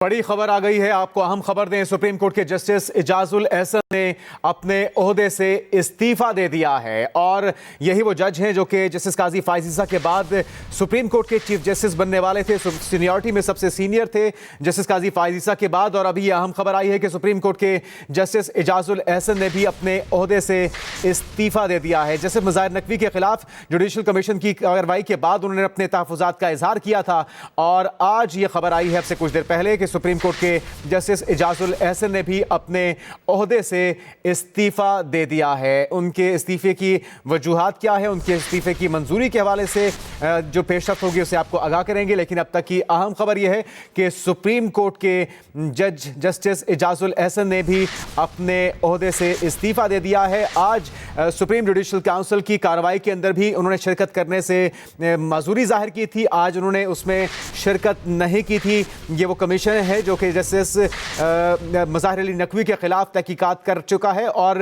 بڑی خبر آ گئی ہے، آپ کو اہم خبر دیں۔ سپریم کورٹ کے جسٹس اعجاز الاحسن نے اپنے عہدے سے استعفیٰ دے دیا ہے، اور یہی وہ جج ہیں جو کہ جسٹس قاضی فائز عیسیٰ کے بعد سپریم کورٹ کے چیف جسٹس بننے والے تھے، سینیورٹی میں سب سے سینئر تھے جسٹس قاضی فائز عیسیٰ کے بعد۔ اور ابھی یہ اہم خبر آئی ہے کہ سپریم کورٹ کے جسٹس اعجاز الاحسن نے بھی اپنے عہدے سے استعفیٰ دے دیا ہے۔ جسٹس مظاہر نقوی کے خلاف جوڈیشل کمیشن کی کارروائی کے بعد انہوں نے اپنے تحفظات کا اظہار کیا تھا، اور آج یہ خبر آئی ہے اب سے کچھ دیر پہلے کہ سپریم کورٹ کے جسٹس اعجاز الاحسن نے بھی اپنے عہدے سے استعفیٰ دے دیا ہے۔ ان کے استعفے کی وجوہات کیا ہے، ان کے استعفے کی منظوری کے حوالے سے جو پیش رفت ہوگی اسے آپ کو آگاہ کریں گے، لیکن اب تک کی اہم خبر یہ ہے کہ سپریم کورٹ کے جج جسٹس اعجاز الاحسن نے بھی اپنے عہدے سے استعفیٰ دے دیا ہے۔ آج سپریم جوڈیشل کونسل کی کارروائی کے اندر بھی انہوں نے شرکت کرنے سے معذوری ظاہر کی تھی، آج انہوں نے اس میں شرکت نہیں کی تھی۔ یہ وہ کمیشن ہے جو کہ جسٹس مظاہر علی نقوی کے خلاف تحقیقات کر چکا ہے، اور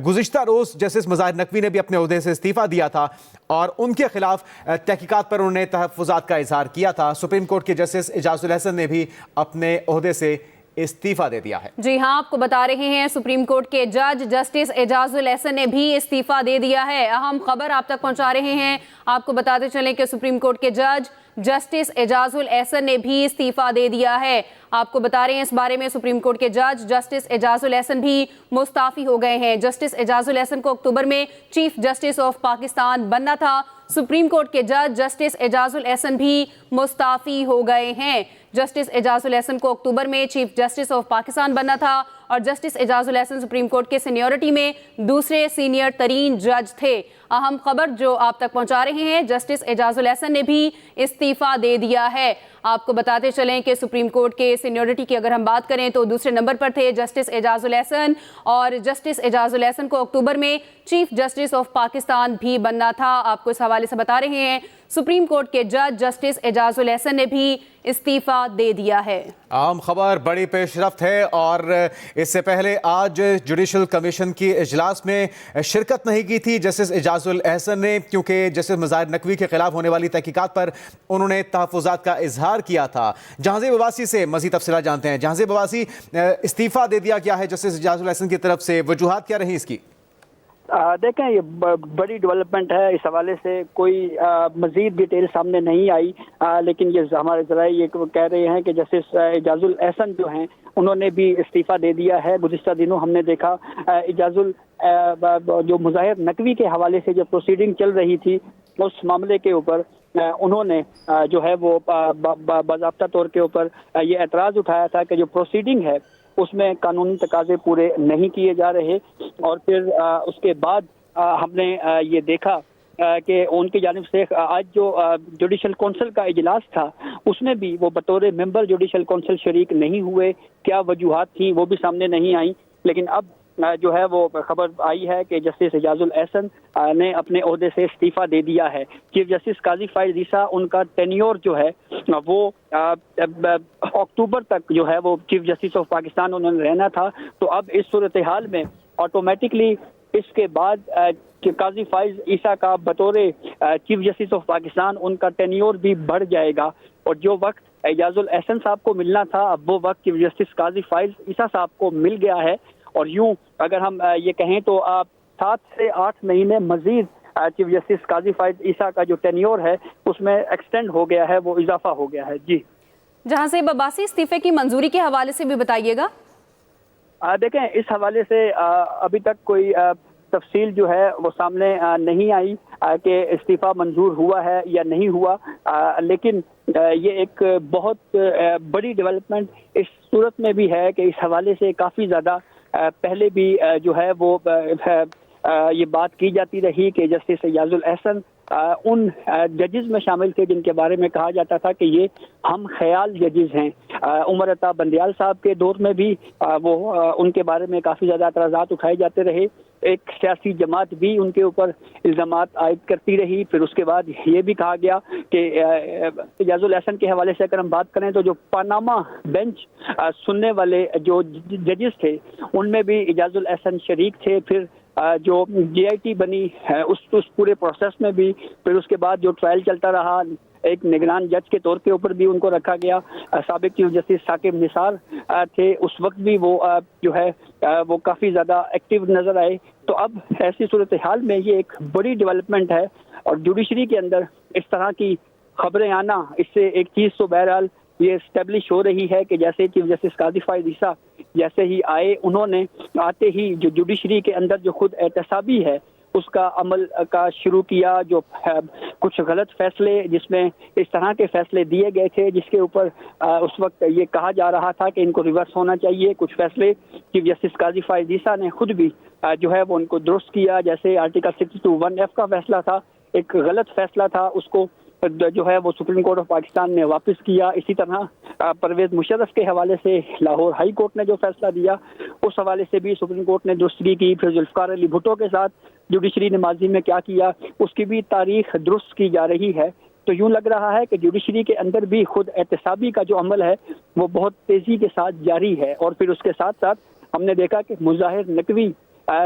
گزشتہ روز جسٹس مظاہر نقوی نے بھی اپنے عہدے سے استعفیٰ دیا تھا اور ان کے خلاف تحقیقات پر انہوں نے تحفظات کا اظہار کیا تھا۔ سپریم کورٹ کے جسٹس اعجاز الاحسن نے بھی اپنے عہدے سے استعفیٰ دے دیا ہے۔ جی ہاں، آپ کو بتا رہے ہیں سپریم کورٹ کے جج جسٹس اعجاز الاحسن نے بھی استعفیٰ دے دیا ہے۔ اہم خبر آپ تک پہنچا رہے ہیں، آپ کو بتاتے چلیں کہ سپریم کورٹ کے جج جسٹس اعجاز الاحسن نے بھی استعفیٰ دے دیا ہے۔ آپ کو بتا رہے ہیں اس بارے میں سپریم کورٹ کے جج جسٹس اعجاز الاحسن بھی مستعفی ہو گئے ہیں۔ جسٹس اعجاز الاحسن کو اکتوبر میں چیف جسٹس آف پاکستان بننا تھا۔ سپریم کورٹ کے جج جسٹس اعجاز الاحسن بھی مستعفی ہو گئے ہیں۔ جسٹس اعجاز الاحسن کو اکتوبر میں چیف جسٹس آف پاکستان بننا تھا، اور justice Ijaz ul Ahsan supreme court کے سینیورٹی میں دوسرے سینئر ترین جج تھے۔ اہم خبر جو آپ تک پہنچا رہے ہیں، جسٹس اعجاز الاحسن نے بھی استعفیٰ دے دیا ہے۔ آپ کو بتاتے چلیں کہ سپریم کورٹ کے سینیورٹی کی اگر ہم بات کریں تو دوسرے نمبر پر تھے جسٹس اعجاز الاحسن، اور جسٹس اعجاز الاحسن کو اکتوبر میں چیف جسٹس آف پاکستان بھی بننا تھا۔ آپ کو اس حوالے سے بتا رہے ہیں سپریم کورٹ کے جج جسٹس اعجاز الاحسن نے بھی استعفیٰ دے دیا ہے۔ عام خبر بڑی پیش رفت ہے، اور اس سے پہلے آج جوڈیشل کمیشن کی اجلاس میں شرکت نہیں کی تھی جسٹس اعجاز الاحسن نے، کیونکہ جسٹس مظاہر نقوی کے خلاف ہونے والی تحقیقات پر انہوں نے تحفظات کا اظہار کیا تھا۔ جہانزیب عباسی سے مزید تفصیلات جانتے ہیں۔ جہانزیب عباسی، استعفیٰ دے دیا گیا ہے جسٹس اعجاز الاحسن کی طرف سے، وجوہات کیا رہی اس کی؟ دیکھیں، یہ بڑی ڈیولپمنٹ ہے، اس حوالے سے کوئی مزید ڈیٹیل سامنے نہیں آئی، لیکن یہ ہمارے ذرائع یہ کہہ رہے ہیں کہ جسٹس اعجاز الاحسن جو ہیں انہوں نے بھی استعفیٰ دے دیا ہے۔ گزشتہ دنوں ہم نے دیکھا اعجاز جو مظاہر نقوی کے حوالے سے جو پروسیڈنگ چل رہی تھی اس معاملے کے اوپر انہوں نے جو ہے وہ باضابطہ طور کے اوپر یہ اعتراض اٹھایا تھا کہ جو پروسیڈنگ ہے اس میں قانونی تقاضے پورے نہیں کیے جا رہے، اور پھر اس کے بعد ہم نے یہ دیکھا کہ ان کی جانب سے آج جو جوڈیشل کونسل کا اجلاس تھا اس میں بھی وہ بطور ممبر جوڈیشل کونسل شریک نہیں ہوئے۔ کیا وجوہات تھیں وہ بھی سامنے نہیں آئیں، لیکن اب جو ہے وہ خبر آئی ہے کہ جسٹس اعجاز الاحسن نے اپنے عہدے سے استعفیٰ دے دیا ہے۔ چیف جسٹس قاضی فائز عیسیٰ، ان کا ٹینیور جو ہے وہ اکتوبر تک جو ہے وہ چیف جسٹس آف پاکستان انہوں نے رہنا تھا، تو اب اس صورتحال میں آٹومیٹکلی اس کے بعد قاضی فائز عیسیٰ کا بطور چیف جسٹس آف پاکستان ان کا ٹینیور بھی بڑھ جائے گا، اور جو وقت اعجاز الاحسن صاحب کو ملنا تھا اب وہ وقت چیف جسٹس قاضی فائز عیسیٰ صاحب کو مل گیا ہے۔ اور یوں اگر ہم یہ کہیں تو 7 سے 8 مہینے مزید چیف جسٹس قاضی فائز عیسیٰ کا جو ٹینیور ہے اس میں ایکسٹینڈ ہو گیا ہے، وہ اضافہ ہو گیا ہے۔ جی جہانزیب عباسی، استعفے کی منظوری کے حوالے سے بھی بتائیے گا۔ دیکھیں، اس حوالے سے ابھی تک کوئی تفصیل جو ہے وہ سامنے نہیں آئی کہ استعفیٰ منظور ہوا ہے یا نہیں ہوا، لیکن یہ ایک بہت بڑی ڈیولپمنٹ اس صورت میں بھی ہے کہ اس حوالے سے کافی زیادہ پہلے بھی جو ہے وہ یہ بات کی جاتی رہی کہ جسٹس اعجاز الاحسن ان ججز میں شامل تھے جن کے بارے میں کہا جاتا تھا کہ یہ ہم خیال ججز ہیں۔ عمر عطا بندیال صاحب کے دور میں بھی وہ ان کے بارے میں کافی زیادہ اعتراضات اٹھائے جاتے رہے، ایک سیاسی جماعت بھی ان کے اوپر الزامات عائد کرتی رہی۔ پھر اس کے بعد یہ بھی کہا گیا کہ اعجاز الاحسن کے حوالے سے اگر ہم بات کریں تو جو پاناما بینچ سننے والے جو ججز تھے ان میں بھی اعجاز الاحسن شریک تھے۔ پھر جو جے آئی ٹی بنی اس پورے پروسیس میں بھی، پھر اس کے بعد جو ٹرائل چلتا رہا ایک نگران جج کے طور کے اوپر بھی ان کو رکھا گیا. سابق چیف جسٹس ثاقب نثار تھے, اس وقت بھی وہ جو ہے وہ کافی زیادہ ایکٹیو نظر آئے. تو اب ایسی صورتحال میں یہ ایک بڑی ڈیولپمنٹ ہے, اور جوڈیشری کے اندر اس طرح کی خبریں آنا, اس سے ایک چیز تو بہرحال یہ اسٹیبلش ہو رہی ہے کہ جیسے چیف جسٹس قاضی فائز عیسیٰ جیسے ہی آئے, انہوں نے آتے ہی جو جوڈیشری کے اندر جو خود احتسابی ہے اس کا عمل کا شروع کیا. جو کچھ غلط فیصلے جس میں اس طرح کے فیصلے دیے گئے تھے جس کے اوپر اس وقت یہ کہا جا رہا تھا کہ ان کو ریورس ہونا چاہیے, کچھ فیصلے چیف جسٹس قاضی فائز عیسیٰ نے خود بھی جو ہے وہ ان کو درست کیا. جیسے آرٹیکل 62(1)(f) کا فیصلہ تھا, ایک غلط فیصلہ تھا, اس کو جو ہے وہ سپریم کورٹ آف پاکستان نے واپس کیا. اسی طرح پرویز مشرف کے حوالے سے لاہور ہائی کورٹ نے جو فیصلہ دیا اس حوالے سے بھی سپریم کورٹ نے درستگی کی. پھر ذوالفقار علی بھٹو کے ساتھ جوڈیشری نے ماضی میں کیا کیا اس کی بھی تاریخ درست کی جا رہی ہے. تو یوں لگ رہا ہے کہ جوڈیشری کے اندر بھی خود احتسابی کا جو عمل ہے وہ بہت تیزی کے ساتھ جاری ہے. اور پھر اس کے ساتھ ساتھ ہم نے دیکھا کہ مظاہر نقوی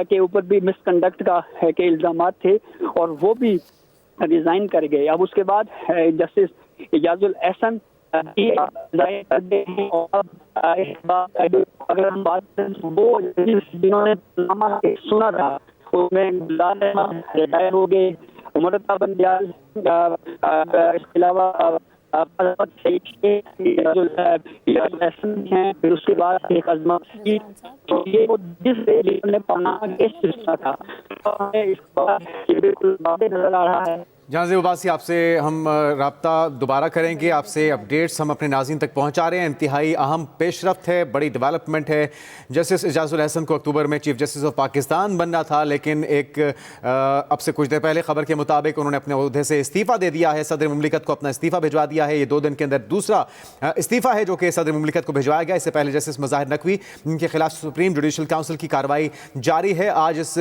کے اوپر بھی مس کنڈکٹ کا کے الزامات تھے اور وہ بھی ریزائن کر گئے. اب اس کے بعد جسٹس اعجاز الاحسن اگر ہم بات کریں وہ جنہوں نے سنا تھا اس میں ریٹائر ہو گئے, عمر بندیال, اس کے علاوہ پھر اس کے بعد ایک عظمت تو یہ وہ جس نے پناہ تھا بالکل نظر آ رہا ہے. جہاں زیب عباسی, آپ سے ہم رابطہ دوبارہ کریں گے, آپ سے اپڈیٹس ہم اپنے ناظرین تک پہنچا رہے ہیں. انتہائی اہم پیش رفت ہے, بڑی ڈیولپمنٹ ہے. جسٹس اعجاز الاحسن کو اکتوبر میں چیف جسٹس آف پاکستان بننا تھا, لیکن ایک اب سے کچھ دیر پہلے خبر کے مطابق انہوں نے اپنے عہدے سے استعفیٰ دے دیا ہے. صدر مملکت کو اپنا استعفیٰ بھجوا دیا ہے. یہ 2 دن کے اندر دوسرا استعفیٰ ہے جو کہ صدر مملکت کو بھجوایا گیا. اس سے پہلے جسٹس مظاہر نقوی کے خلاف سپریم جوڈیشل کاؤنسل کی کارروائی جاری ہے. آج اس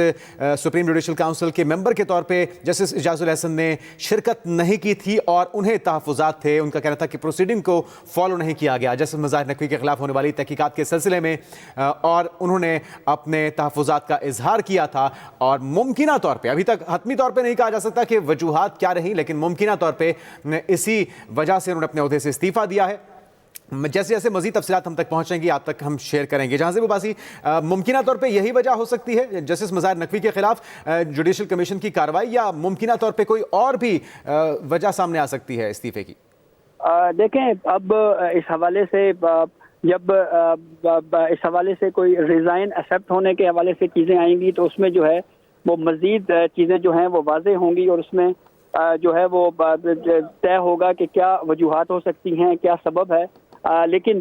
سپریم جوڈیشل کاؤنسل کے ممبر کے طور پہ جسٹس اعجاز الاحسن نے شرکت نہیں کی تھی اور انہیں تحفظات تھے. ان کا کہنا تھا کہ پروسیڈنگ کو فالو نہیں کیا گیا جسٹس مظاہر نقوی کے خلاف ہونے والی تحقیقات کے سلسلے میں, اور انہوں نے اپنے تحفظات کا اظہار کیا تھا. اور ممکنہ طور پہ, ابھی تک حتمی طور پہ نہیں کہا جا سکتا کہ وجوہات کیا رہیں, لیکن ممکنہ طور پہ اسی وجہ سے انہوں نے اپنے عہدے سے استعفیٰ دیا ہے. جیسے جیسے مزید تفصیلات ہم تک پہنچیں گی آپ تک ہم شیئر کریں گے. جہاں زیب عباسی, ممکنہ طور پہ یہی وجہ ہو سکتی ہے جسٹس مظاہر نقوی کے خلاف جوڈیشل کمیشن کی کارروائی, یا ممکنہ طور پہ کوئی اور بھی وجہ سامنے آ سکتی ہے استعفے کی؟ دیکھیں, اب اس حوالے سے جب اس حوالے سے کوئی ریزائن ایکسیپٹ ہونے کے حوالے سے چیزیں آئیں گی تو اس میں جو ہے وہ مزید چیزیں جو ہیں وہ واضح ہوں گی, اور اس میں جو ہے وہ طے ہوگا کہ کیا وجوہات ہو سکتی ہیں, کیا سبب ہے. لیکن